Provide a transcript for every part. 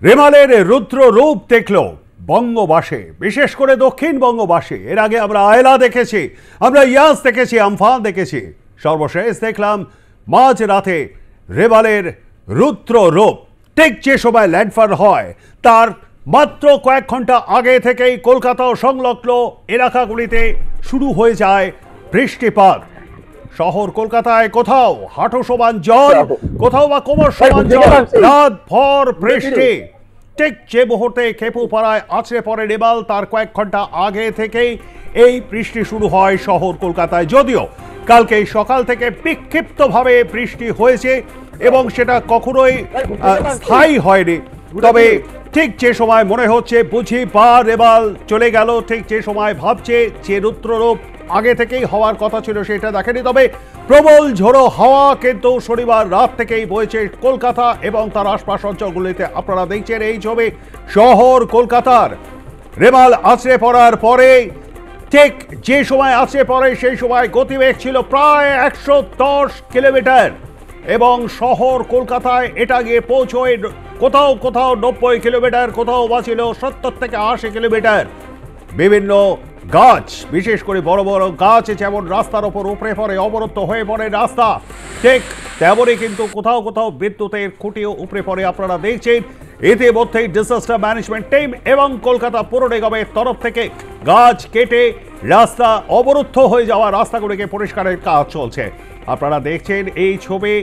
রেমালের রুদ্র রূপ দেখল বঙ্গবাসী, বিশেষ করে দক্ষিণ বঙ্গবাসী। এর আগে আমরা আয়লা দেখেছি, আমরা ইয়াস দেখেছি, আমফান দেখেছি, সর্বশেষ দেখলাম মাঝ রাতে রেমালের রুদ্র রূপ। ঠিক যে সময় ল্যান্ডফল হয় তার মাত্র কয়েক ঘন্টা আগে থেকেই কলকাতা ও সংলগ্ন এলাকাগুলিতে শুরু হয়ে যায় বৃষ্টিপাত। শহর কলকাতায় কোথাও হাঁটু সমান জল, কোথাও বা কোমর সমান জল, রাত ভর বৃষ্টি। ঠিক যে মুহূর্তে খেপুপাড়ায় আছড়ে পড়ে রেমাল, তার কয়েক ঘন্টা আগে থেকেই এই বৃষ্টি শুরু হয় শহর কলকাতায়। যদিও কালকে সকাল থেকে বিক্ষিপ্তভাবে বৃষ্টি হয়েছে এবং সেটা কখনোই স্থায়ী হয়নি, তবে ঠিক যে সময় মনে হচ্ছে বুঝি বা রেমাল চলে গেল, ঠিক যে সময় ভাবছে যে রুদ্ররূপ আগে থেকেই হওয়ার কথা ছিল সেটা দেখেনি। তবে প্রবল ঝোড়ো হাওয়া কিন্তু শনিবার রাত থেকেই বইছে কলকাতা এবং তার আশপাশ অঞ্চলগুলিতে। আপনারা দেখছেন এই ছবি শহর কলকাতার। রেমাল আছড়ে পড়ার পরে ঠিক যে সময় আছড়ে পড়ে সেই সময় গতিবেগ ছিল প্রায় 110 কিলোমিটার এবং শহর কলকাতায় এটা গিয়ে পৌঁছয় কোথাও কোথাও 90 কিলোমিটার, কোথাও বা ছিল 70 থেকে 80 কিলোমিটার। বিভিন্ন গাছ, বিশেষ করে বড় বড় গাছ যেমন রাস্তার ওপর উপড়ে পড়ে, অবরুদ্ধ হয়ে পড়ে রাস্তা, ঠিক তেমনই কিন্তু কোথাও কোথাও বিদ্যুতের খুঁটিও উপড়ে পড়ে। আপনারা দেখছেন ইতিমধ্যেই ডিজাস্টার ম্যানেজমেন্ট টিম এবং কলকাতা পৌর নিগমের তরফ থেকে গাছ কেটে রাস্তা অবরুদ্ধ হয়ে যাওয়া রাস্তাগুলিকে পরিষ্কারের কাজ চলছে। আপনারা দেখছেন এই ছবি,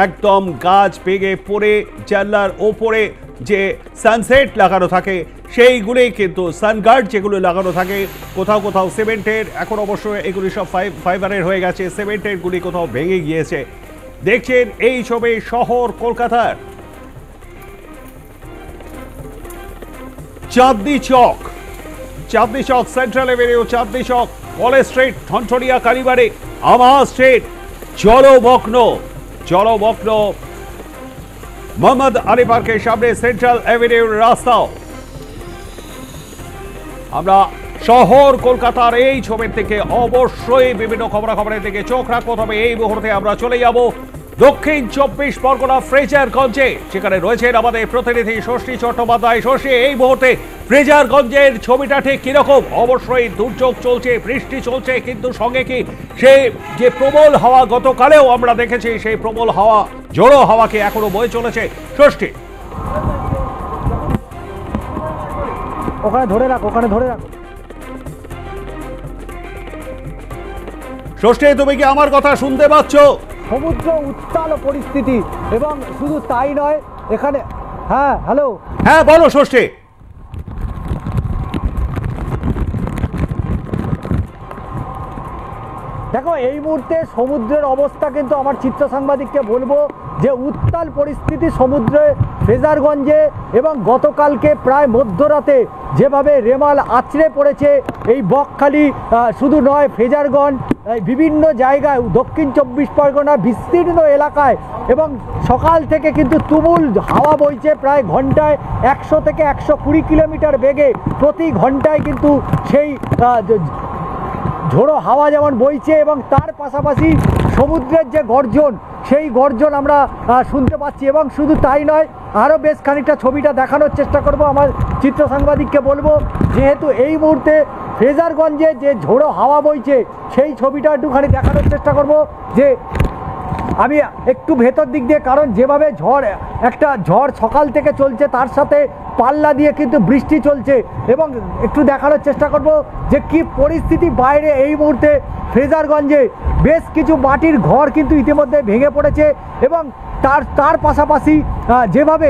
একদম গাছ ভেঙে পড়ে জানলার ওপরে যে সানসেট লাগানো থাকে সেইগুলি কিন্তু সানগার্ড যেগুলো লাগানো থাকে, কোথাও কোথাও সিমেন্টের, এখন অবশ্য এগুলি সব ফাইবারের হয়ে গেছে, সিমেন্টের গুলি কোথাও ভেঙে গিয়েছে। দেখছেন এই ছবি শহর কলকাতার Chandni Chowk, central Avenue, Chandni Chowk, college street, Thanthania কালীবাড়ি, আমা স্ট্রিট জলমগ্ন মোহাম্মদ আলী পার্কের সামনে সেন্ট্রাল এভিনিউর রাস্তাও। আমরা শহর কলকাতার এই ছবির থেকে অবশ্যই বিভিন্ন খবরাখবরের দিকে চোখ রাখবো। তবে এই মুহূর্তে আমরা চলে যাব দক্ষিণ 24 পরগনা ফ্রেজারগঞ্জে, সেখানে রয়েছেন আমাদের প্রতিনিধি ষষ্ঠী চট্টোপাধ্যায়। ষষ্ঠী, এই মুহূর্তে ফ্রেজারগঞ্জের ছবিটা ঠিক কিরকম? অবশ্যই দুর্যোগ চলছে, বৃষ্টি চলছে, কিন্তু সঙ্গে কি সেই যে প্রবল হাওয়া গতকালেও আমরা দেখেছি, সেই প্রবল হাওয়া, জোড়ো হাওয়াকে এখনো বয়ে চলেছে। ষষ্ঠী, ওখানে ধরে রাখো। ষষ্ঠী, তুমি কি আমার কথা শুনতে পাচ্ছ? সমুদ্র উত্তাল পরিস্থিতি এবং শুধু তাই নয় এখানে। হ্যাঁ, হ্যালো, হ্যাঁ বলো ষষ্ঠী। দেখো, এই মুহূর্তে সমুদ্রের অবস্থা কিন্তু আমার চিত্র সাংবাদিককে বলবো যে উত্তাল পরিস্থিতি সমুদ্রে ফ্রেজারগঞ্জে, এবং গতকালকে প্রায় মধ্যরাতে যেভাবে রেমাল আছড়ে পড়েছে এই বকখালি, শুধু নয় ফ্রেজারগঞ্জ, বিভিন্ন জায়গায় দক্ষিণ 24 পরগনা বিস্তীর্ণ এলাকায়, এবং সকাল থেকে কিন্তু তুমুল হাওয়া বইছে প্রায় ঘন্টায় 100 থেকে 120 কিলোমিটার বেগে প্রতি ঘন্টায় কিন্তু সেই ঝোড়ো হাওয়া যেমন বইছে, এবং তার পাশাপাশি সমুদ্রের যে গর্জন, সেই গর্জন আমরা শুনতে পাচ্ছি। এবং শুধু তাই নয়, আরও বেশ খানিকটা ছবিটা দেখানোর চেষ্টা করব। আমার চিত্র সাংবাদিককে বলবো, যেহেতু এই মুহূর্তে ফ্রেজারগঞ্জে যে ঝোড়ো হাওয়া বইছে সেই ছবিটা একটুখানি দেখানোর চেষ্টা করব। যে আমি একটু ভেতর দিক দিয়ে, কারণ যেভাবে একটা ঝড় সকাল থেকে চলছে তার সাথে পাল্লা দিয়ে কিন্তু বৃষ্টি চলছে, এবং একটু দেখানোর চেষ্টা করব যে কি পরিস্থিতি বাইরে। এই মুহূর্তে ফ্রেজারগঞ্জে বেশ কিছু মাটির ঘর কিন্তু ইতিমধ্যে ভেঙে পড়েছে, এবং তার পাশাপাশি যেভাবে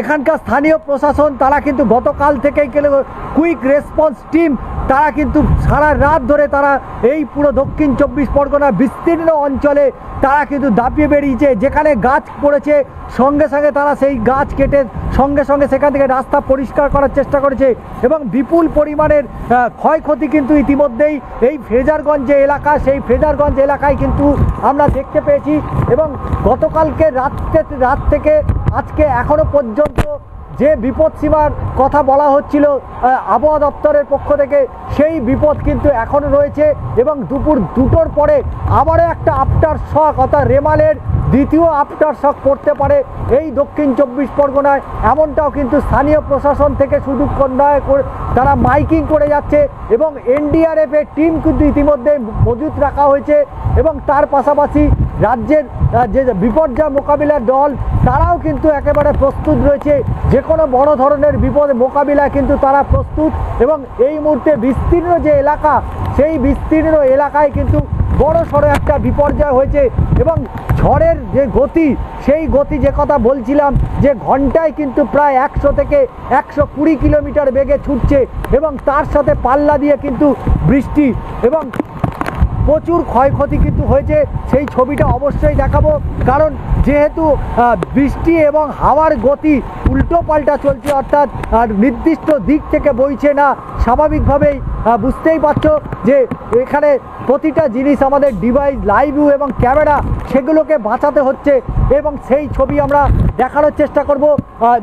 এখানকার স্থানীয় প্রশাসন, তারা কিন্তু গতকাল থেকেই কুইক রেসপন্স টিম, তারা কিন্তু সারা রাত ধরে তারা এই পুরো দক্ষিণ 24 পরগনা বিস্তীর্ণ অঞ্চলে তারা কিন্তু দাপিয়ে বেরিয়েছে। যেখানে গাছ পড়েছে সঙ্গে সঙ্গে তারা সেই গাছ কেটে সঙ্গে সঙ্গে সেখান থেকে রাস্তা পরিষ্কার করার চেষ্টা করেছে, এবং বিপুল পরিমাণের ক্ষয়ক্ষতি কিন্তু ইতিমধ্যেই এই ফ্রেজারগঞ্জ যে এলাকা, সেই ফ্রেজারগঞ্জ এলাকায় কিন্তু আমরা দেখতে পেয়েছি। এবং গতকালকে রাত থেকে আজকে এখনো পর্যন্ত যে বিপদসীমার কথা বলা হচ্ছিল আবহাওয়া দপ্তরের পক্ষ থেকে, সেই বিপদ কিন্তু এখনও রয়েছে এবং দুপুর 2টোর পরে আবারও একটা আফটার শক অর্থাৎ রেমালের দ্বিতীয় আফটার শক পড়তে পারে এই দক্ষিণ 24 পরগনায়, এমনটাও কিন্তু স্থানীয় প্রশাসন থেকে শুধু তারা মাইকিং করে যাচ্ছে এবং এনডিআরএফের টিম কিন্তু ইতিমধ্যে মজুত রাখা হয়েছে এবং তার পাশাপাশি রাজ্যের যে বিপর্যয় মোকাবিলার দল তারাও কিন্তু একেবারে প্রস্তুত রয়েছে, যে কোনো বড় ধরনের বিপদ মোকাবিলায় কিন্তু তারা প্রস্তুত। এবং এই মুহূর্তে বিস্তীর্ণ যে এলাকা, সেই বিস্তীর্ণ এলাকায় কিন্তু বড় সড়ো একটা বিপর্যয় হয়েছে এবং ঝড়ের যে গতি, সেই গতি যে কথা বলছিলাম যে ঘন্টায় কিন্তু প্রায় 100 থেকে 120 কিলোমিটার বেগে ছুটছে এবং তার সাথে পাল্লা দিয়ে কিন্তু বৃষ্টি এবং প্রচুর ক্ষয়ক্ষতি কিন্তু হয়েছে। সেই ছবিটা অবশ্যই দেখাবো, কারণ যেহেতু বৃষ্টি এবং হাওয়ার গতি উল্টো পাল্টা চলছে, অর্থাৎ নির্দিষ্ট দিক থেকে বইছে না, স্বাভাবিকভাবেই বুঝতেই পারছো যে এখানে প্রতিটা জিনিস আমাদের ডিভাইস, লাইভ এবং ক্যামেরা সেগুলোকে বাঁচাতে হচ্ছে এবং সেই ছবি আমরা দেখানোর চেষ্টা করব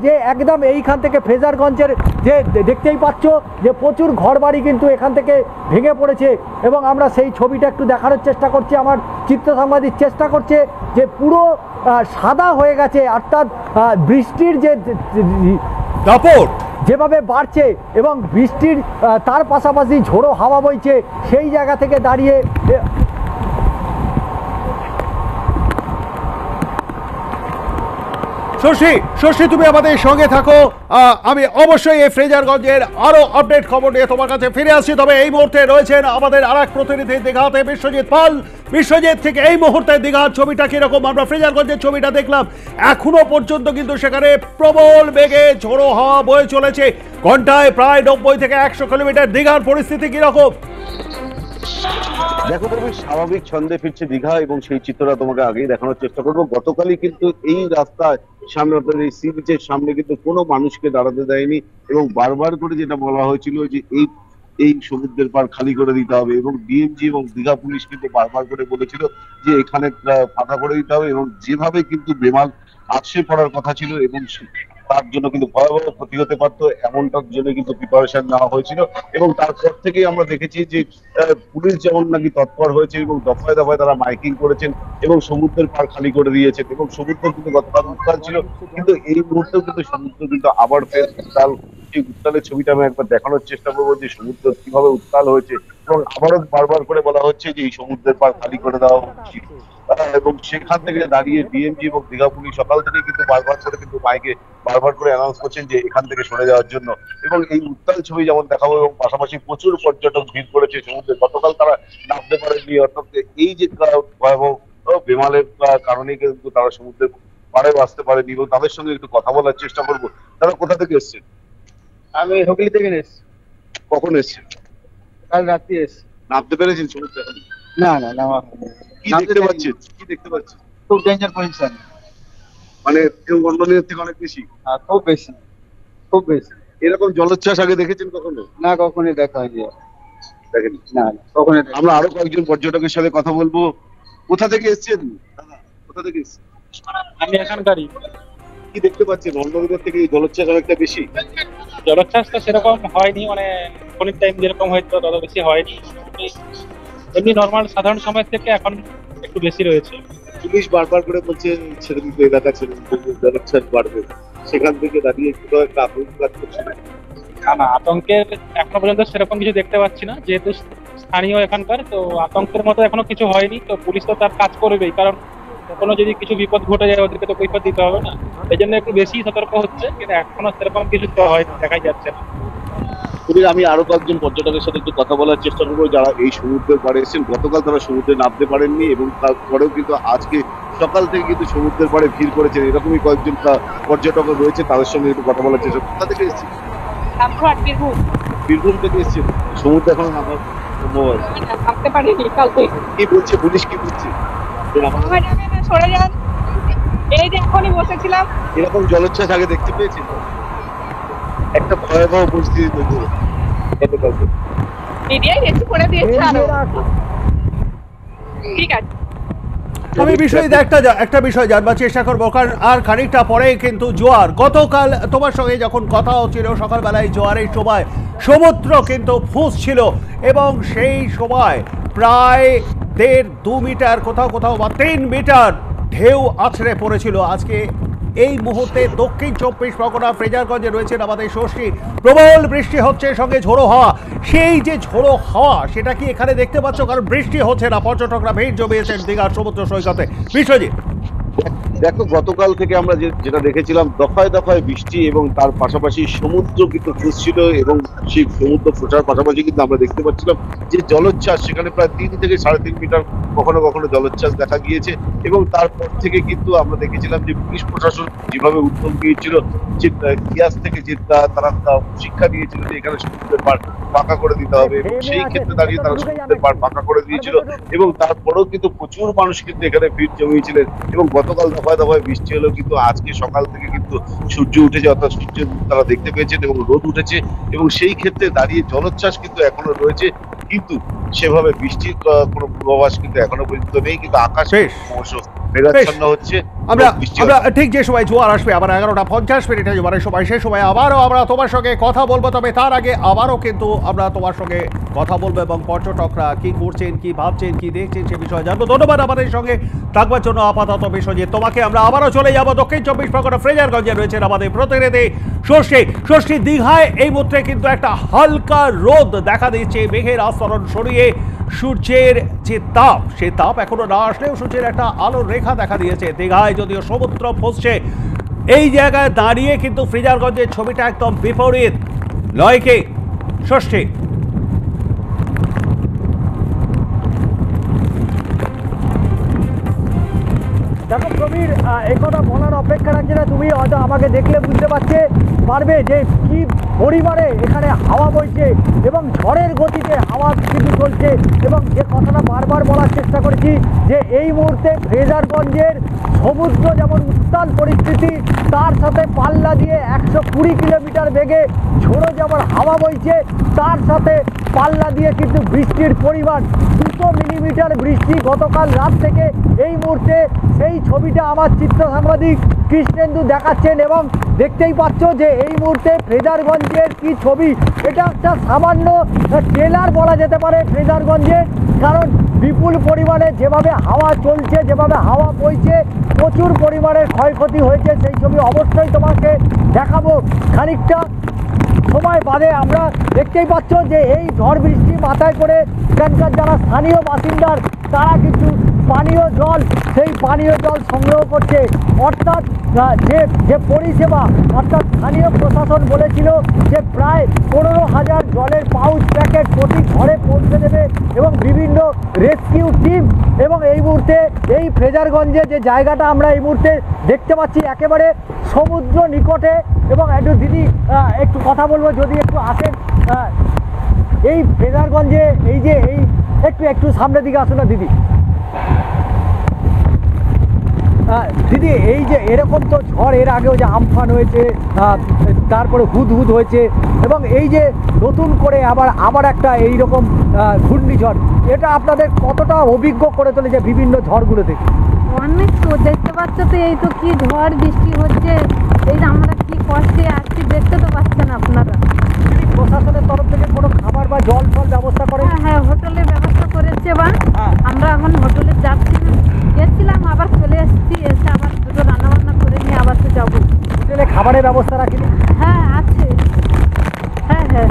যে একদম এইখান থেকে ফ্রেজারগঞ্জের যে দেখতেই পাচ্ছ যে প্রচুর ঘরবাড়ি কিন্তু এখান থেকে ভেঙে পড়েছে এবং আমরা সেই ছবিটা একটু দেখানোর চেষ্টা করছি। আমার চিত্র সাংবাদিক চেষ্টা করছে যে পুরো সাদা হয়ে গেছে, অর্থাৎ বৃষ্টির যে দাপট যেভাবে বাড়ছে এবং বৃষ্টির তার পাশাপাশি ঝোড়ো হাওয়া বইছে, সেই জায়গা থেকে দাঁড়িয়ে শশী তুমি আমাদের সঙ্গে থাকো। আমি অবশ্যই এই ফ্রেজারগঞ্জের আরো আপডেট খবর নিয়ে তোমার কাছে ফিরে আসছি। তবে এই মুহূর্তে রয়েছেন আমাদের আরেক প্রতিনিধি দীঘাতে, বিশ্বজিৎ পাল। বিশ্বজিৎ, থেকে এই মুহূর্তে দীঘার ছবিটা কিরকম? আমরা ফ্রেজারগঞ্জের ছবিটা দেখলাম, এখনো পর্যন্ত কিন্তু সেখানে প্রবল বেগে ঝোড়ো হাওয়া বয়ে চলেছে, ঘন্টায় প্রায় 90 থেকে 100 কিলোমিটার। দীঘার পরিস্থিতি কিরকম? দেখো তুমি, স্বাভাবিক ছন্দে ফিরছে দীঘা এবং সেই চিত্রটা তোমাকে আগেই দেখানোর চেষ্টা করবো। গতকালই কিন্তু এই রাস্তায় সামনে অর্থাৎ এই সি বিচের সামনে কিন্তু কোনো মানুষকে দাঁড়াতে দেয়নি এবং বারবার করে যেটা বলা হয়েছিল যে এই সমুদ্রের পাড় খালি করে দিতে হবে এবং ডিএমজি এবং দীঘা পুলিশ কিন্তু বারবার করে বলেছিল যে এখানে ফাঁকা করে দিতে হবে এবং যেভাবে কিন্তু বেমাল আছড়ে পড়ার কথা ছিল এবং তার জন্য কিন্তু ভয়াবহ ক্ষতি হতে পারতো, এমনটার জন্য কিন্তু প্রিপারেশন নেওয়া হয়েছিল এবং তারপর থেকেই আমরা দেখেছি যে পুলিশ যেমন নাকি তৎপর হয়েছে এবং দফায় দফায় তারা মাইকিং করেছেন এবং সমুদ্রের পাড় খালি করে দিয়েছেন এবং সমুদ্র কিন্তু গতকাল উত্তাল ছিল, কিন্তু এই মুহূর্তেও কিন্তু সমুদ্র কিন্তু আবার ফের উত্তাল। সেই উত্তালের ছবিটা আমি একবার দেখানোর চেষ্টা করবো যে সমুদ্র কিভাবে উত্তাল হয়েছে এবং আবারও বারবার করে বলা হচ্ছে যে এই সমুদ্রের পাড় খালি করে দেওয়া উচিত এবং সেখান থেকে দাঁড়িয়ে ডিএমজি এবং দীঘা পুলিশ সকাল থেকে কিন্তু বারবার করে কিন্তু মাইকে বারবার করে অ্যানাউন্স করছেন যে এখান থেকে সরে যাওয়ার জন্য এবং এই উত্তাল ছবি যেমন দেখাবো এবং পাশাপাশি প্রচুর পর্যটক ভিড় করেছে সমুদ্রে। গতকাল তারা নামতে পারেননি, অর্থাৎ এই যে ভয়াবহ বেমালের কারণে কিন্তু তারা সমুদ্রের পাড়ে আসতে পারেনি এবং তাদের সঙ্গে একটু কথা বলার চেষ্টা করবো। তারা কোথা থেকে এসছেন? আমি হুগলি থেকে এসেছি। কখন এসছেন? কাল রাত্রি এসেছি। নামতে পেরেছেন সমুদ্রে? না না নামা কি দেখতে পাচ্ছেন? কি দেখতে পাচ্ছেন? খুব ডেঞ্জার পজিশন, মানে কেউ অন্যদের থেকে অনেক বেশি? খুব বেশি, খুব বেশি। এরকম জলোচ্ছ্বাস আগে দেখেছেন কখনো? না, কখনই দেখা হয়নি। দেখেন না, কখনই। আমরা আরো কয়েকজন পর্যটকের সাথে কথা বলবো। কোথা থেকে এসেছেন দাদা? কোথা থেকে এসেছেন? আমি এখানকারই। কি দেখতে পাচ্ছেন? অন্যদের থেকে জলোচ্ছ্বাস অনেকটা বেশি? জলোচ্ছ্বাসটা সেরকম হয়নি, মানে খনির টাইম যেরকম হয়তো তত বেশি হয়নি, এমনি নর্মাল সাধারণ সময় থেকে এখন একটু বেশি রয়েছে। পুলিশ বারবার করে বলছে ছেড়ে দিতে, এলাকা ছেড়ে দিতে, জলোচ্ছ্বাস বাড়বে, সেখান থেকে দাঁড়িয়ে কোথাও একটা আতঙ্ক কাজ করছে না? না, আতঙ্কের এখনো পর্যন্ত সেরকম কিছু দেখতে পাচ্ছি না, যেহেতু স্থানীয় এখানকার, তো আতঙ্কের মতো এখনো কিছু হয়নি। তো পুলিশ তো তার কাজ করবেই, কারণ কোনো যদি কিছু বিপদ ঘটে যায় ওদেরকে তো কৈফিয়ত দিতে হবে না, এই জন্য একটু বেশি সতর্ক হচ্ছে, কিন্তু এখনো সেরকম কিছু তো হয়নি, দেখাই যাচ্ছে না। আমি আরো কয়েকজন পর্যটকের সাথে একটু কথা বলার চেষ্টা করবো যারা এই সমুদ্রের পাড়ে এসেছেন। গতকাল তারা সমুদ্রে নামতে পারেননি এবং তারপরেও কিন্তু আজকে সকাল থেকে কিন্তু সমুদ্রের পাড়ে ভিড় করেছেন। এরকমই কয়েকজন পর্যটক রয়েছে, তাদের সঙ্গে একটু কথা বলার চেষ্টা। কোথা থেকে এসেছেন? বীরভূম থেকে এসেছেন। সমুদ্রে এখনো নামার সম্ভব আছে? থাকতে পারিনি কালকে। কি বলছে পুলিশ? কি বলছে? সরে যান, এই যে এখনই বসেছিলাম। এরকম জলোচ্ছ্বাস আগে দেখতে পেয়েছি? একটা ভয়াবহ পরিস্থিতি তৈরি গতকালকে। মিডিয়ায় রেডি করে দিয়েছে আরো। ঠিক আছে। আমি একটা বিষয় জানবার চেষ্টা করবো, কারণ আর খানিকটা পরে কিন্তু জোয়ার। গতকাল তোমার সঙ্গে যখন কথা হচ্ছিল সকালবেলায়, জোয়ারের সময় সমুদ্র কিন্তু ফুঁসছিল এবং সেই সময় প্রায় 1.5-2 মিটার, কোথাও কোথাও বা 3 মিটার ঢেউ আছড়ে পড়েছিল। আজকে এই মুহূর্তে দক্ষিণ 24 পরগনা ফ্রেজারগঞ্জে রয়েছেন আমাদের ষষ্ঠী। প্রবল বৃষ্টি হচ্ছে, সঙ্গে ঝোড়ো হাওয়া। সেই যে ঝোড়ো হাওয়া, সেটা কি এখানে দেখতে পাচ্ছ? কারণ বৃষ্টি হচ্ছে না, পর্যটকরা ভিড় জমিয়েছেন দীঘার সমুদ্র সৈকতে। বিশ্বজিৎ, দেখো গতকাল থেকে আমরা যেটা দেখেছিলাম, দফায় দফায় বৃষ্টি এবং তার পাশাপাশি সমুদ্র কিন্তু ফুসছিল এবং সেই সমুদ্র ফোটার পাশাপাশি কিন্তু আমরা দেখতে পাচ্ছিলাম যে জলোচ্ছ্বাস, সেখানে প্রায় 3 থেকে 3.5 মিটার কখনো কখনো জলোচ্ছ্বাস দেখা গিয়েছে। এবং তারপর থেকে কিন্তু আমরা দেখেছিলাম যে পুলিশ প্রশাসন যেভাবে উদ্যোগ নিয়েছিল, যে ইতিহাস থেকে যে তারা শিক্ষা দিয়েছিল যে এখানে সমুদ্রের পাড় পাকা করে দিতে হবে, এবং সেই ক্ষেত্রে দাঁড়িয়ে তারা সমুদ্রের পাড় পাকা করে দিয়েছিল। এবং তারপরেও কিন্তু প্রচুর মানুষ কিন্তু এখানে ভিড় জমিয়েছিলেন। এবং গতকাল দফায় দফায় বৃষ্টি হলো, কিন্তু আজকে সকাল থেকে কিন্তু সূর্য উঠেছে, অর্থাৎ সূর্য তারা দেখতে পেয়েছেন এবং রোদ উঠেছে। এবং সেই ক্ষেত্রে দাঁড়িয়ে জলোচ্ছ্বাস কিন্তু এখনো রয়েছে, কিন্তু সেভাবে বৃষ্টির কোনো পূর্বাভাস কিন্তু এখনো পর্যন্ত নেই। কিন্তু আকাশ ক্রমশ মেঘাচ্ছন্ন হচ্ছে। আমরা ঠিক যে সময় জোয়ার আসবে, আবার 11:50 জোয়ারের সময়, সেই সময় আবারও আমরা তোমার সঙ্গে কথা বলবো। তবে তার আগে আবারও কিন্তু আমরা তোমার সঙ্গে কথা বলবো এবং পর্যটকরা কি করছেন, কি ভাবছেন, কি দেখছেন সে বিষয়ে জানবো। ধন্যবাদ আমাদের সঙ্গে থাকবার জন্য আপাতত বিশ্বজিৎ তোমাকে। আমরা আবারও চলে যাবো দক্ষিণ 24 পরগনা ফ্রেজারগঞ্জে রয়েছেন আমাদের প্রতিনিধি ষষ্ঠী। দীঘায় এই মুহূর্তে কিন্তু একটা হালকা রোদ দেখা দিচ্ছে, মেঘের আস্তরণ সরিয়ে সূর্যের যে তাপ, সেই তাপ এখনো না আসলেও সূর্যের একটা আলোর রেখা দেখা দিয়েছে। দীঘায় যদিও সমুদ্র ফুঁসছে, এই জায়গায় দাঁড়িয়ে কিন্তু ফ্রেজারগঞ্জের ছবিটা একদম বিপরীত নয় কি ষষ্ঠী? দেখো প্রবীর, একথা বলার অপেক্ষা রাখছে না। তুমি হয়তো আমাকে দেখলে বুঝতে পারবে যে কি পরিমাণে এখানে হাওয়া বইছে এবং ঝড়ের গতিতে হাওয়া কিন্তু চলছে। এবং যে কথাটা বারবার বলার চেষ্টা করেছি যে এই মুহূর্তে ফ্রেজারগঞ্জের সমুদ্র যেমন উত্তাল পরিস্থিতি, তার সাথে পাল্লা দিয়ে 120 কিলোমিটার বেগে ঝোড়ো যেমন হাওয়া বইছে, তার সাথে পাল্লা দিয়ে কিন্তু বৃষ্টির পরিমাণ 200 মিলিমিটার বৃষ্টি গতকাল রাত থেকে। এই মুহূর্তে সেই ছবিটা আমার চিত্র সাংবাদিক কৃষ্ণেন্দু দেখাচ্ছেন এবং দেখতেই পাচ্ছ যে এই মুহূর্তে ফ্রেজারগঞ্জের কি ছবি। এটা একটা সামান্য ট্রেলার বলা যেতে পারে ফ্রেজারগঞ্জের, কারণ বিপুল পরিমাণে যেভাবে হাওয়া চলছে, যেভাবে হাওয়া বইছে, প্রচুর পরিমাণে ক্ষয়ক্ষতি হয়েছে। সেই ছবি অবশ্যই তোমাকে দেখাবো খানিকটা সময় বাদে। আমরা দেখতেই পাচ্ছ যে এই ঝড় বৃষ্টি মাথায় করে এখানকার যারা স্থানীয় বাসিন্দার, তারা কিন্তু পানীয় জল, সেই পানীয় জল সংগ্রহ করছে। অর্থাৎ যে পরিষেবা, অর্থাৎ স্থানীয় প্রশাসন বলেছিল যে প্রায় 15,000 জলের পাউচ প্যাকেট প্রতি ঘরে পৌঁছে দেবে এবং বিভিন্ন রেস্কিউ টিম। এবং এই মুহূর্তে এই ফ্রেজারগঞ্জে যে জায়গাটা আমরা এই মুহূর্তে দেখতে পাচ্ছি একেবারে সমুদ্র নিকটে। এবং একটু দিদি একটু কথা বলবো, যদি একটু আসেন এই ফ্রেজারগঞ্জে, এই যে এই একটু সামনের দিকে আসুন না দিদি। দিদি, এই যে এরকম তো ঝড় এর আগেও যে আমফান হয়েছে, তারপরে হুদহুদ হয়েছে, এবং এই যে নতুন করে আবার একটা এইরকম ঘূর্ণিঝড়, এটা আপনাদের কতটা অভিজ্ঞ করে তোলেছে বিভিন্ন ঝড়গুলো থেকে? অনেক তো, দেখতে পাচ্ছ তো, এই তো কি ঝড় বৃষ্টি হচ্ছে, এই যে আমরা কি কষ্টে আসছি দেখতে তো পাচ্ছেন আপনারা। প্রশাসনের তরফ থেকে কোনো খাবার বা জল ব্যবস্থা করে? হ্যাঁ, হোটেলের ব্যবস্থা করেছে। বা আমরা এখন হোটেলে যাচ্ছি না, গেছিলাম আবার চলে এসেছি, এসে আবার দুটো রান্নাবান্না করে নিয়ে আবার তো যাবো। হোটেলে খাবারের ব্যবস্থা রাখিনি? হ্যাঁ আছে, হ্যাঁ।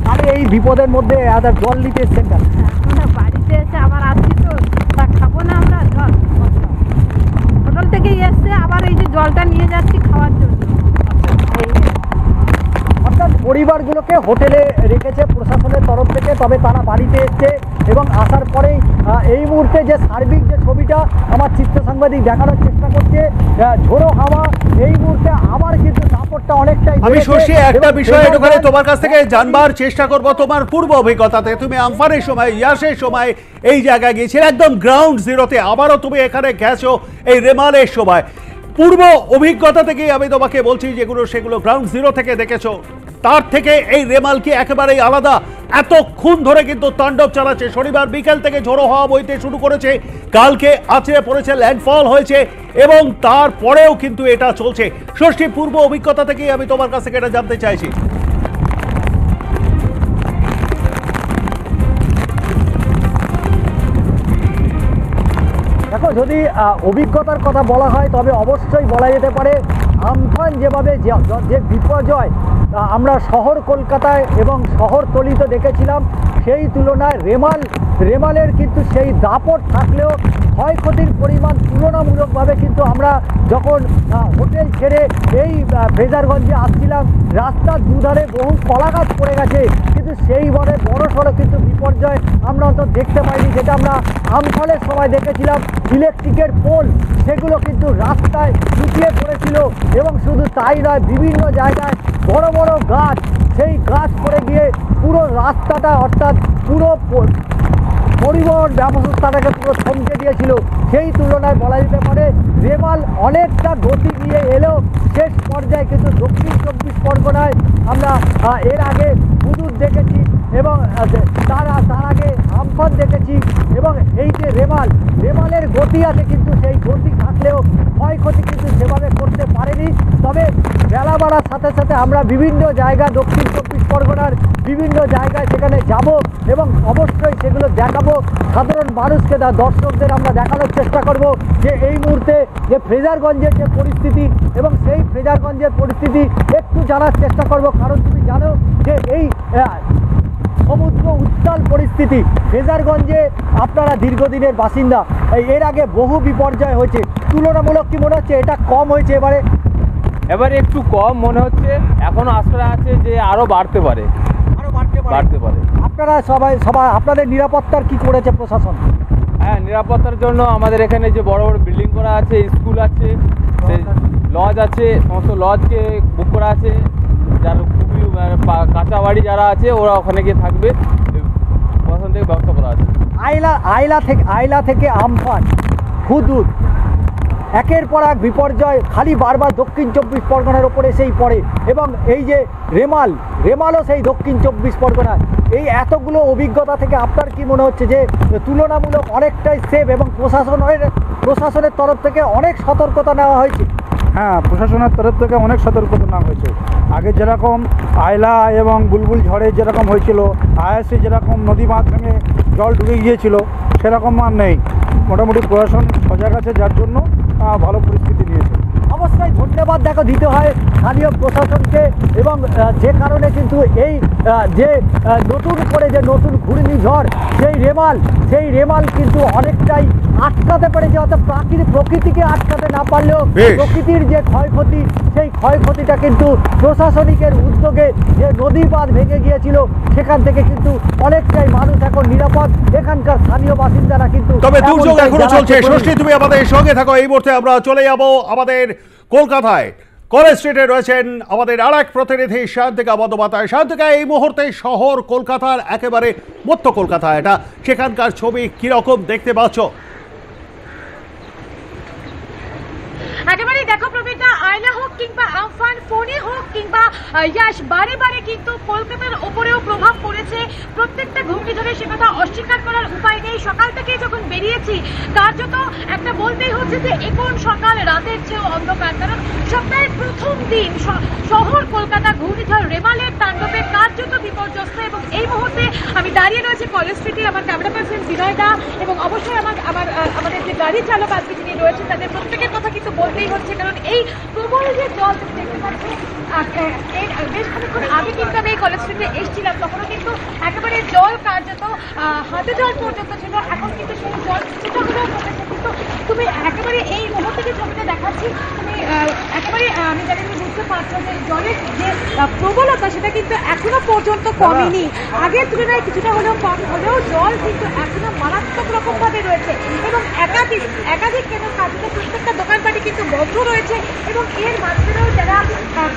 তাহলে এই বিপদের মধ্যে জল নিতে এসছেন কেন? আমরা বাড়িতে এসে আবার আসছি তো, তা খাবো না আমরা জল? হোটেল থেকেই এসছে, আবার এই যে জলটা নিয়ে যাচ্ছি খাওয়ার জন্য। অর্থাৎ পরিবারগুলোকে হোটেলে রেখেছে প্রশাসনের তরফ থেকে, তবে তারা বাড়িতে এসছে এবং আসার পরেই এই মুহূর্তে যে সার্বিক যে ছবিটা আমার চিত্র সাংবাদিক দেখানোর চেষ্টা করছে, ঝোড়ো হাওয়া এই মুহূর্তে আবার কিন্তু দাপটটা অনেকটাই। আমি ষষ্ঠী একটা বিষয় এখানে তোমার কাছ থেকে জানবার চেষ্টা করব, তোমার পূর্ব অভিজ্ঞতাতে। তুমি আমফানের সময়, ইয়াসের সময় এই জায়গায় গিয়েছিলে, একদম গ্রাউন্ড জিরোতে। আবারও তুমি এখানে গেছো এই রেমালের সময়। পূর্ব অভিজ্ঞতা থেকেই আমি তোমাকে বলছি, যেগুলো সেগুলো গ্রাউন্ড জিরো থেকে দেখেছো, তার থেকে এই রেমাল কি একেবারেই আলাদা? এতক্ষণ ধরে কিন্তু তাণ্ডব চালাচ্ছে। শনিবার বিকেল থেকে ঝোড়ো হাওয়া বইতে শুরু করেছে, কালকে আছড়ে পড়েছে, ল্যান্ডফল হয়েছে এবং তারপরেও কিন্তু এটা চলছে। ষষ্ঠী পূর্ব অভিজ্ঞতা থেকেই আমি তোমার কাছ থেকে এটা জানতে চাইছি। দেখো, যদি অভিজ্ঞতার কথা বলা হয় তবে অবশ্যই বলা যেতে পারে আমফান যেভাবে যে বিপর্যয় আমরা শহর কলকাতায় এবং শহরতলিতে দেখেছিলাম, সেই তুলনায় রেমালের কিন্তু সেই দাপট থাকলেও ক্ষয়ক্ষতির পরিমাণ তুলনামূলকভাবে কিন্তু আমরা যখন হোটেল ছেড়ে এই ফ্রেজারগঞ্জে আসছিলাম, রাস্তার দুধারে বহু কলা গাছ পড়ে গেছে, কিন্তু সেইভাবে বড়সড় কিন্তু বিপর্যয় আমরা অন্তত দেখতে পাইনি, যেটা আমরা আমফানের সময় দেখেছিলাম। ইলেকট্রিকের পোল সেগুলো কিন্তু রাস্তায় লুকিয়ে পড়েছিল এবং শুধু তাই নয়, বিভিন্ন জায়গায় বড় বড় গাছ, সেই গাছ পড়ে গিয়ে পুরো রাস্তাটা অর্থাৎ পুরো পরিবহন ব্যবস্থাটাকে পুরো থমকে দিয়েছিল। সেই তুলনায় বলা যেতে পারে রেমাল অনেকটা গতি নিয়ে এলেও শেষ পর্যায়ে কিন্তু দক্ষিণ 24 পরগনায় আমরা এর আগে হুদুদ দেখেছি এবং তার আগে আমফান দেখেছি এবং এই যে রেমালের গতি আছে, কিন্তু সেই গতি থাকলেও ক্ষয়ক্ষতি কিন্তু সেভাবে করতে পারেনি। তবে বেলা বাড়ার সাথে সাথে আমরা বিভিন্ন জায়গা দক্ষিণ 24 পরগনার বিভিন্ন জায়গায় সেখানে যাব এবং অবশ্যই সেগুলো দেখাবো সাধারণ মানুষকে, দর্শকদের আমরা দেখানোর চেষ্টা করব যে এই মুহূর্তে যে ফ্রেজারগঞ্জের যে পরিস্থিতি এবং সেই ফ্রেজারগঞ্জের পরিস্থিতি একটু জানার চেষ্টা করব। কারণ তুমি জানো যে এই সমুদ্র উত্তাল পরিস্থিতি, ফ্রেজারগঞ্জে আপনারা দীর্ঘদিনের বাসিন্দা, এর আগে বহু বিপর্যয় হয়েছে, তুলনামূলক কি মনে হচ্ছে এটা কম হয়েছে এবারে একটু কম মনে হচ্ছে, এখনো আশা আছে যে আরো বাড়তে পারে। আপনারা সবাই আপনাদের নিরাপত্তার কি করেছে প্রশাসন? হ্যাঁ, নিরাপত্তার জন্য আমাদের এখানে যে বড় বড় বিল্ডিং করা আছে, স্কুল আছে, লজ আছে, সমস্ত লজকে বুক করা আছে। যার খুবই কাঁচা বাড়ি যারা আছে ওরা ওখানে গিয়ে থাকবে, প্রশাসন থেকে ব্যবস্থা করা আছে। আইলা থেকে আমফান, হুদুদ, একের পর এক বিপর্যয় খালি বারবার দক্ষিণ 24 পরগনার ওপরে এসেই পড়ে এবং এই যে রেমালও সেই দক্ষিণ 24 পরগনায়। এই এতগুলো অভিজ্ঞতা থেকে আপনার কি মনে হচ্ছে যে তুলনামূলক অনেকটাই সেফ এবং প্রশাসনের তরফ থেকে অনেক সতর্কতা নেওয়া হয়েছে? হ্যাঁ, প্রশাসনের তরফ থেকে অনেক সতর্কতা নেওয়া হয়েছে। আগে যেরকম আয়লা এবং বুলবুল ঝড়ে যেরকম হয়েছিল, আয়াসে যেরকম নদী বাঁধ ভেঙে জল ঢুকে গিয়েছিল, সেরকম আর নেই। মোটামুটি প্রশাসন সজাগ আছে, যার জন্য ভালো পরিস্থিতি নিয়েছে। অবশ্যই ধন্যবাদ দিতে হয় স্থানীয় প্রশাসনকে এবং যে কারণে কিন্তু এই যে নতুন করে যে নতুন ঘূর্ণিঝড় সেই রেমাল কিন্তু অনেকটাই আটকাতে পেরেছে। অর্থাৎ প্রকৃতিকে আটকাতে না পারলেও প্রকৃতির যে ক্ষয়ক্ষতি, সেই ক্ষয়ক্ষতিটা কিন্তু প্রশাসনিকের উদ্যোগে যে নদী বাঁধ ভেঙে গিয়েছিল সেখান থেকে কিন্তু অনেকটাই মানুষ এখন নিরাপদ। এখানকার স্থানীয় বাসিন্দারা কিন্তু, তবে দুর্যোগ এখনো চলছে। ষষ্ঠী, তুমি আমাদের সঙ্গে থাকো। এই মুহূর্তে আমরা চলে যাব আমাদের কলকাতায়। কলেজ স্ট্রিটে রয়েছেন আমাদের আর এক প্রতিনিধি শান্তিকা বন্দ্যোপাধ্যায়। শান্তিকা, এই মুহূর্তে শহর কলকাতার একেবারে মধ্য কলকাতা, এটা সেখানকার ছবি কিরকম দেখতে পাচ্ছ? একেবারে দেখো প্রবীরদা, আয়লা হোক কিংবা আমফান, ফোনি হোক কিংবা ইয়াস, বারে বারে কিন্তু কলকাতার ওপরেও প্রভাব পড়েছে। প্রত্যেকটা ঘূর্ণিঝড়ে সে কথা অস্বীকার করার উপায় নেই। সকাল থেকে যখন বেরিয়েছি কার্যত একটা বলতেই হচ্ছে যে এখন সকাল রাতের চেয়েও অন্ধকার। কারণ সপ্তাহের প্রথম দিন শহর কলকাতা ঘূর্ণিঝড় রেমালের তাণ্ডবে কার্যত বিপর্যস্ত এবং এই মুহূর্তে আমি দাঁড়িয়ে রয়েছে কলেজ স্ট্রিটে। আমার ক্যামেরা পার্সন বিনয় দা এবং অবশ্যই আমাদের যে গাড়ি চালক আজকে যিনি রয়েছেন তাদের প্রত্যেকের কথা কিন্তু বলতেই হচ্ছে। কারণ এই প্রবল যে জল দেখতে পাচ্ছি, বেশ খানিক্ষণ আগে কিন্তু আমি এই কলেজ স্ট্রিটে এসেছিলাম, তখনও কিন্তু একেবারে জল কার্যত হাতে জল পর্যন্ত ছিল। এখন কিন্তু সেই জল কিছুটা হলেও কমেছে, কিন্তু তুমি একেবারে এই মুহূর্তে যে ছবিটা দেখাচ্ছি, তুমি একেবারে আমি জানি তুমি বুঝতে পারছো যে জলের যে প্রবলতা সেটা কিন্তু এখনো পর্যন্ত কমেনি। আগের তুলনায় কিছুটা হলেও কম হলেও জল কিন্তু এখনো মারাত্মক রকম ভাবে রয়েছে এবং একাধিক কেন্দ্র কার্যত প্রত্যেকটা দোকানপাটি কিন্তু বন্ধ রয়েছে এবং এর মাঝখানেও যারা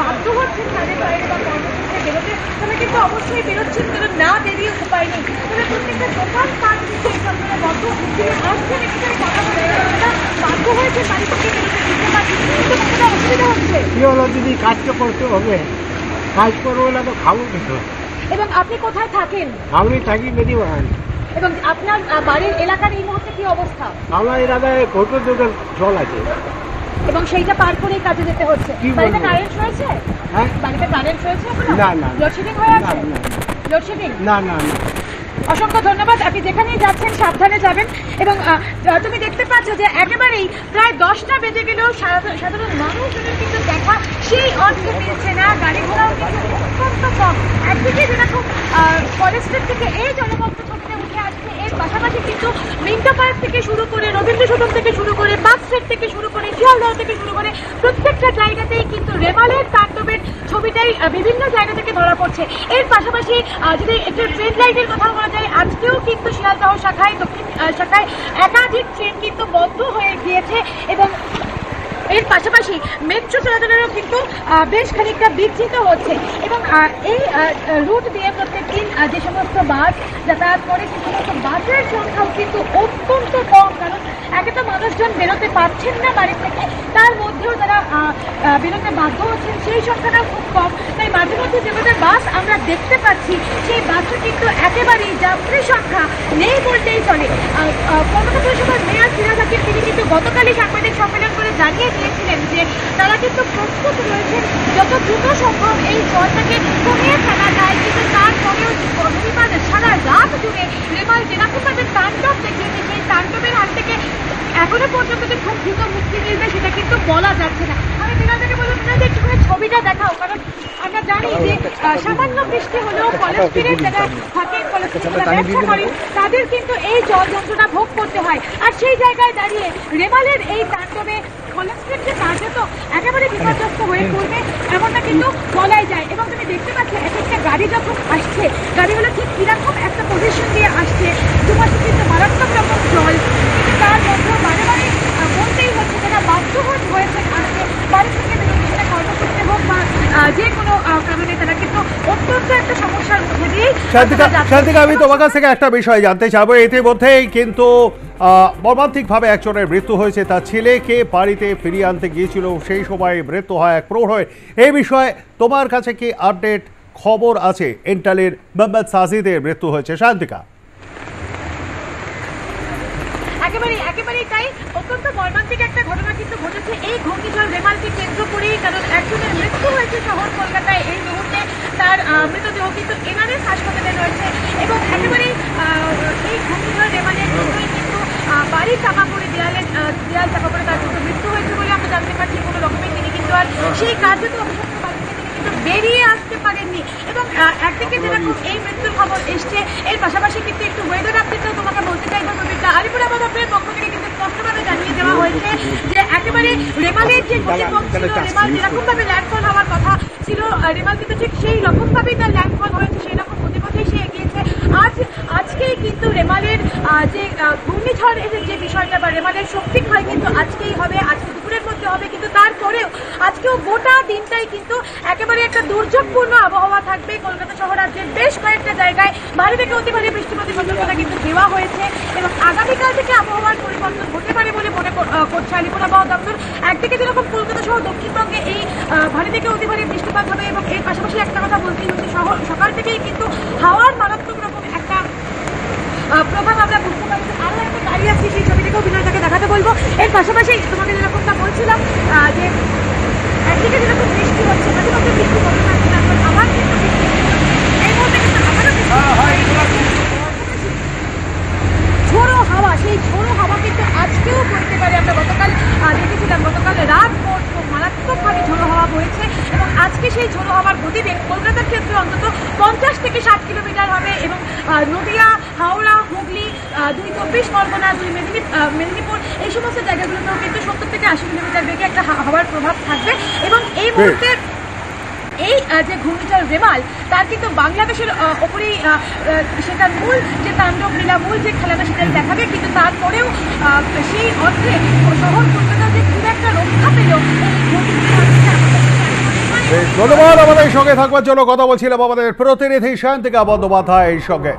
বাধ্য হচ্ছেন তাদের বাইরে বা কর্মসূচিতে বেরোতে, তারা কিন্তু অবশ্যই বেরোচ্ছেন, কারণ না বেরিয়ে উপায় নেই। তবে প্রত্যেকটা দোকানপাট কিন্তু এই সপ্তাহে বন্ধ। তিনি আসছেন একটু কথা বলে, বাধ্য হয়েছে বাড়ি থেকে বেরোতে, বুঝতে পারছি কিন্তু অসুবিধা হচ্ছে। কি হলো দিদি, কাজ তো করতে হবে, কাজ করবো না তো খাবো কিছু। এবং আপনি কোথায় থাকেন? আমি থাকি বেদিবাগান। এবং আপনার বাড়ির এলাকার এই মুহূর্তে কি অবস্থা? আমার এলাকায় কত দোকান জল আছে এবং সেইটা পার করেই কাজে যেতে হচ্ছে। বাড়িতে কারেন্ট রয়েছে? হ্যাঁ, বাড়িতে কারেন্ট রয়েছে এখনো? না না। লোডশেডিং হয়ে আছে? লোডশেডিং? না না। অসংখ্য ধন্যবাদ। আপনি যেখানেই যাচ্ছেন সাবধানে যাবেন। এবং তুমি দেখতে পাচ্ছ যে একেবারেই প্রায় 10টা বেজে গেলেও সাধারণ মানুষজনের কিন্তু দেখা সেই অর্থে মিলছে না। গাড়ি ঘোড়াও কিন্তু অত্যন্ত কম। একদিকে যেরকম ফরেস্টের থেকে এই জলমগ্ন ছবিতে উঠে আসছে, এর পাশাপাশি কিন্তু মিন্টো পার্ক থেকে শুরু করে রবীন্দ্র সদন থেকে শুরু করে বাক্সেট থেকে শুরু করে শিয়ালদহ থেকে শুরু করে প্রত্যেকটা জায়গাতেই কিন্তু রেমালের তাণ্ডবের ছবিটাই বিভিন্ন জায়গা থেকে ধরা পড়ছে। এর পাশাপাশি যদি একটু ট্রেন লাইনের কথা বলা যায়, আজকেও কিন্তু শিয়ালদহ শাখায় দক্ষিণ শাখায় একাধিক ট্রেন কিন্তু বন্ধ হয়ে গিয়েছে এবং এর পাশাপাশি মেট্রো চলাচলেরও কিন্তু বেশ খানিকটা বিচ্ছিন্ন হচ্ছে। এবং এই রুট দিয়ে প্রত্যেক দিন যে সমস্ত বাস যাতায়াত করে সে সমস্ত বাসের সংখ্যাও কিন্তু অত্যন্ত কম, কারণ একে তো মানুষজন বেরোতে পারছেন না বাড়ি থেকে, তার মধ্যেও যারা বেরোতে বাধ্য হচ্ছেন সেই সংখ্যাটাও খুব কম। তাই মাঝে মধ্যে যেভাবে বাস আমরা দেখতে পাচ্ছি সেই বাসে কিন্তু একেবারেই যাত্রী সংখ্যা নেই বলতেই চলে। কলকাতা পৌরসভার মেয়র ফিরোজ হাকিম তিনি কিন্তু গতকালই সাংবাদিক সম্মেলন করে জানিয়ে দিয়েছিলেন যে তারা কিন্তু প্রস্তুত রয়েছেন যত দ্রুত সম্ভব এই জলটাকে কমিয়ে ফেলা যায়, কিন্তু তারপরেও রবিবার সারা রাত জুড়ে রেমাল যেরকমভাবে তাণ্ডব দেখিয়েছে সেই তাণ্ডবের হাত থেকে এখনো পর্যন্ত যে খুব দ্রুত মুক্তি মিলবে সেটা কিন্তু বলা যাচ্ছে না। আমি বিনোদকে বলবো না যে একটুখানি ছবিটা দেখাও, কারণ আমরা জানি যে সামান্য বৃষ্টি হলেও কলেজের যারা থাকেন কলেজের ব্যবসা করেন তাদের কিন্তু এই জল যন্ত্রণা ভোগ করতে হয়। আর সেই জায়গায় দাঁড়িয়ে রেমালের এই তাণ্ডবে কলেজের যে কাজে তো একেবারে বিপর্যস্ত হয়ে পড়বে এমনটা কিন্তু বলাই যায়। এবং তুমি দেখতে পাচ্ছ এক একটা গাড়ি যখন আসছে, গাড়িগুলো ঠিক কিরকম একটা পজিশন দিয়ে আসছে, দুপাশে কিন্তু মারাত্মক রকম জল, কিন্তু তার মধ্যেও বারে বারে বলতেই হচ্ছে যারা বাধ্যবাধ হয়েছেন আজকে বাড়ি থেকে বেরোতে, সেটা কর্মসূত্রে হোক বা যে কোনো কারণে, তারা কিন্তু অত্যন্ত একটা সমস্যার মধ্যে দিয়েই। শান্তিকা, আমি তোমার কাছ থেকে একটা বিষয় জানতে চাবো। ইতিমধ্যেই কিন্তু মর্মান্তিকভাবে একজনের মৃত্যু হয়েছে, তার ছেলেকে বাড়িতে ফিরিয়ে আনতে গিয়েছিল, সেই সময় মৃত্যু হয় এক প্রৌঢ়ের। এই বিষয়ে তোমার কাছে কি আপডেট খবর আছে? এন্টালের মোহাম্মদ সাজিদের মৃত্যু হয়েছে। শান্তিকা, একেবারেই তাই। অত্যন্ত মর্মান্তিক একটা ঘটনা কিন্তু ঘটেছে এই ঘূর্ণিঝড় রেমালকে কেন্দ্র করেই, কারণ একজনের মৃত্যু হয়েছে শহর কলকাতায় এই মুহূর্তে, তার মৃতদেহ কিন্তু এনআরএস হাসপাতালে রয়েছে। এবং একেবারেই এই ঘূর্ণিঝড় রেমালের জন্যই কিন্তু বাড়ির চাপা পড়ে দেয়াল চাপা পড়ে তার কিন্তু মৃত্যু হয়েছে বলে আমরা জানতে পারছি। কোনো রকমের তিনি কিন্তু আর সেই কার্যত অভিযুক্ত বাড়ি থেকে তিনি কিন্তু বেরিয়ে আসতে পারেননি। এবং একদিকে যেরকম এই মৃত্যুর খবর এসছে, এর পাশাপাশি কিন্তু একটু ওয়েদার আপডেটটাও তোমাকে বলতে চাইবো। আলিপুরাবাদ দপ্তরের পক্ষ থেকে কিন্তু স্পষ্টভাবে জানিয়ে দেওয়া হয়েছে যে একেবারে রেমালের যে গতিপথ ছিল, রেমাল যেরকমভাবে ল্যান্ডফল হওয়ার কথা ছিল, রেমাল কিন্তু ঠিক সেই রকমভাবেই তার ল্যান্ডফল হয়েছে, সেই রকম গতিপথেই সে এগিয়েছে। আজকেই কিন্তু রেমালের যে ঘূর্ণিঝড়ের যে বিষয়টা বা রেমালের শক্তি ক্ষয় কিন্তু আজকেই হবে, আজকে দুপুরের মধ্যে হবে, কিন্তু তারপরেও আজকেও গোটা দিনটাই কিন্তু একেবারে একটা দুর্যোগপূর্ণ আবহাওয়া থাকবে। কলকাতা সহ রাজ্যের বেশ কয়েকটা জায়গায় ভারী থেকে অতি ভারী বৃষ্টিপাতের সতর্কতা কিন্তু দেওয়া হয়েছে এবং আগামীকাল থেকে আবহাওয়ার পরিবর্তন হতে পারে বলে মনে করছে আলিপুর আবহাওয়া দপ্তর। একদিকে যেরকম কলকাতা সহ দক্ষিণবঙ্গে এই ভারী থেকে অতি ভারী বৃষ্টিপাত হবে এবং এর পাশাপাশি একটা কথা বলতেই হচ্ছে সকাল থেকেই কিন্তু হাওয়ার মারাত্মক রকম একটা প্রভাব আমরা বুঝতে পারছি। আরও একটা গাড়ি আসছে, সেই ছবিটিকেও বিনয়টাকে দেখাতে বলবো। এর পাশাপাশি তোমাকে যেরকমটা বলছিলাম যে একদিকে যেরকম বৃষ্টি হচ্ছে, মাঝে মধ্যে বৃষ্টি কমে থাকছে, তারপর আবার কিন্তু বৃষ্টি এই মুহূর্তে কিন্তু আবারও ঝোড়ো হাওয়া, সেই ঝোড়ো হাওয়া কিন্তু আজকেও বইতে পারে। আমরা গতকাল দেখেছিলাম, গতকাল রাত ভোর মারাত্মকভাবে ঝোড়ো হাওয়া বইছে এবং আজকে সেই ঝোড়ো হাওয়ার গতিবেগ কলকাতার ক্ষেত্রে অন্তত 50 থেকে 60 কিলোমিটার হবে এবং নদিয়া, হাওড়া, হুগলি, 2 চব্বিশ পরগনা, 2 মেদিনীপুর এই সমস্ত জায়গাগুলোতেও কিন্তু 70 থেকে 80 কিলোমিটার বেগে একটা হাওয়ার প্রভাব থাকবে। এবং এই মুহূর্তে এই যে ঘূর্ণিঝড় রেমাল তার কিন্তু বাংলাদেশের ওপরেই সেটার মূল যে তাণ্ডব লীলা, মূল যে খেলাটা সেটাই দেখাবে, কিন্তু তারপরেও সেই অর্থে শহর কলকাতা যে খুব একটা রক্ষা পেল ধন্যবাদ। আমাদের সঙ্গে থাকবার জন্য কথা বলছিলাম আমাদের প্রতিনিধি শান্তিকা বন্দ্যোপাধ্যায়ের সঙ্গে।